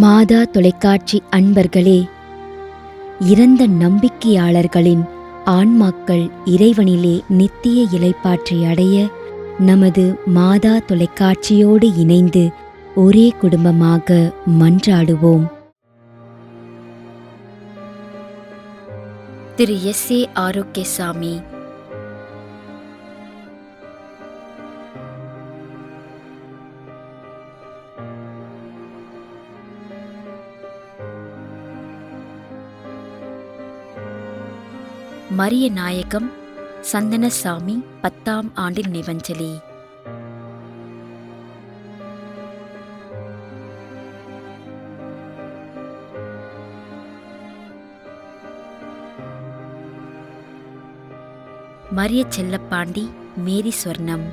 மாதா தொலைக்காட்சி அன்பர்களே, இறந்த நம்பிக்கையாளர்களின் ஆன்மாக்கள் இறைவனிலே நித்திய இளைப்பாற்றி அடைய நமது மாதா தொலைக்காட்சியோடு இணைந்து ஒரே குடும்பமாக மன்றாடுவோம். திரு எஸ்.ஏ. ஆரோக்கியசாமி, மரிய நாயகம் சந்தனசாமி 10ஆம் ஆண்டு நினைவஞ்சலி. மரிய செல்லப்பாண்டி மேரி ஸ்வர்ணம்.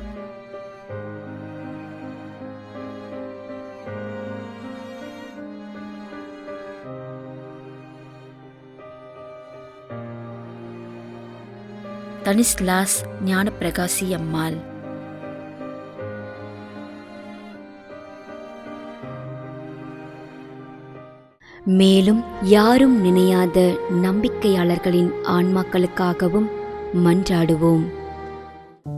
தனிஸ்லாஸ் ஞானப்பிரகாசி அம்மாள். மேலும் யாரும் நினையாத நம்பிக்கையாளர்களின் ஆன்மாக்களுக்காகவும் மன்றாடுவோம்.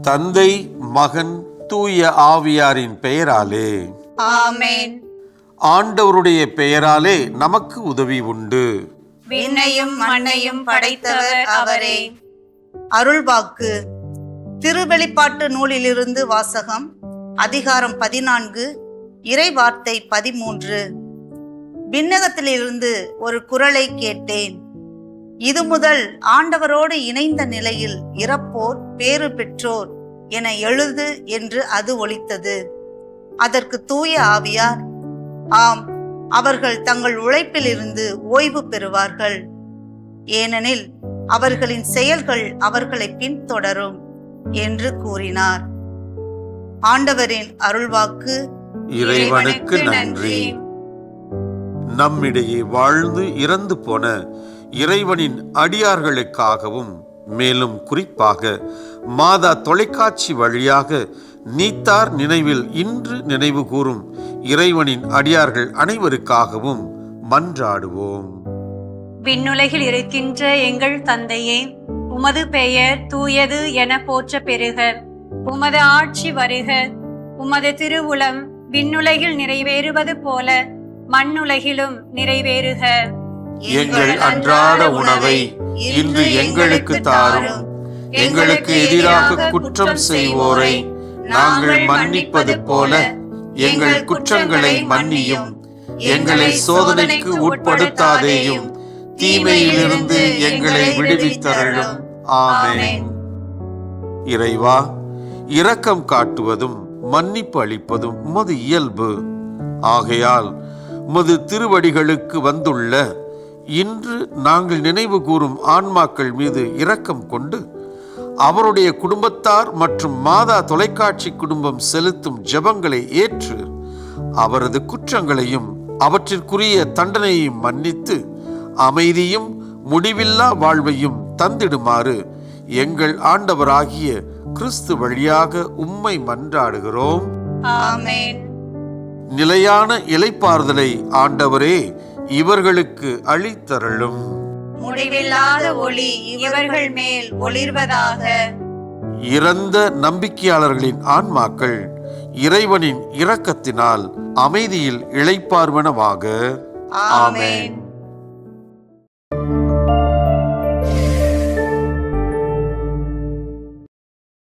தந்தை, மகன், தூய ஆவியாரின் பெயராலே ஆமென். ஆண்டவருடைய பெயராலே நமக்கு உதவி உண்டு. விண்ணையும் மண்ணையும் படைத்தவர் அவரே. அருள்வாக்கு. திருவெளிப்பாட்டு நூலிலிருந்து வாசகம். அதிகாரம் 14, இறைவார்த்தை 13. விண்ணகத்திலிருந்து ஒரு குரலை கேட்டேன். இது முதல் ஆண்டவரோடு இணைந்த நிலையில் இறப்போர் பேறு பெற்றோர் என எழுது என்று அது ஒலித்தது. அதற்கு தூய ஆவியார், ஆம், அவர்கள் தங்கள் உழைப்பிலிருந்து ஓய்வு பெறுவார்கள், ஏனெனில் அவர்களின் செயல்கள் அவர்களை பின்தொடரும் என்று கூறினார். ஆண்டவரின் அருள்வாக்கு. இறைவனுக்கு நன்றி. நம்மிடையே வாழ்ந்து இறந்து போன இறைவனின் அடியார்களுக்காகவும், மேலும் குறிப்பாக மாதா தொலைக்காட்சி வழியாக நீத்தார் நினைவில் இன்று நினைவு கூறும் இறைவனின் அடியார்கள் அனைவருக்காகவும் மன்றாடுவோம். விண்ணுலகில் இருக்கின்ற எங்கள் தந்தையே, உமது பெயர் தூயது என போற்ற பெறுக. உமது ஆட்சி வருக. உமது திருவுளம் விண்ணுலகில் நிறைவேறுவது போல மண்ணுலகிலும் நிறைவேறுக. எங்கள் அன்றாட உணவை இன்று எங்களுக்கு தாரும். எங்களுக்கு எதிராக குற்றம் செய்வோரை நாங்கள் மன்னிப்பது போல எங்கள் குற்றங்களை மன்னியும். எங்களை சோதனைக்கு உட்படுத்தாதேயும், தீமையிலிருந்து எங்களை விடுவித்தருளும். ஆமென். இறைவா, இரக்கம் காட்டுவதும் மன்னிப்பு அளிப்பதும் உமது இயல்பு. ஆகையால் உமது திருவடிகளுக்கு வந்துள்ள இன்று நாங்கள் நினைவு கூறும் ஆன்மாக்கள் மீது இரக்கம் கொண்டு அவருடைய குடும்பத்தார் மற்றும் மாதா தொலைக்காட்சி குடும்பம் செலுத்தும் ஜெபங்களை ஏற்று அவரது குற்றங்களையும் அவற்றிற்குரிய தண்டனையையும் மன்னித்து அமைதியும் முடிவில்லா வாழ்வையும் தந்திடுமாறு எங்கள் ஆண்டவராகிய கிறிஸ்து வழியாக உம்மை மன்றாடுகிறோம். ஆமென். நிலையான இளைப்பாறுதலை ஆண்டவரே இவர்களுக்கு அளித்தருளும். முடிவில்லாத ஒளி இவர்கள் மேல் ஒளிர்வதாக. இறந்த நம்பிக்கையாளர்களின் ஆன்மாக்கள் இறைவனின் இரக்கத்தினால் அமைதியில் இளைப்பாறுவனவாக. ஆமென்.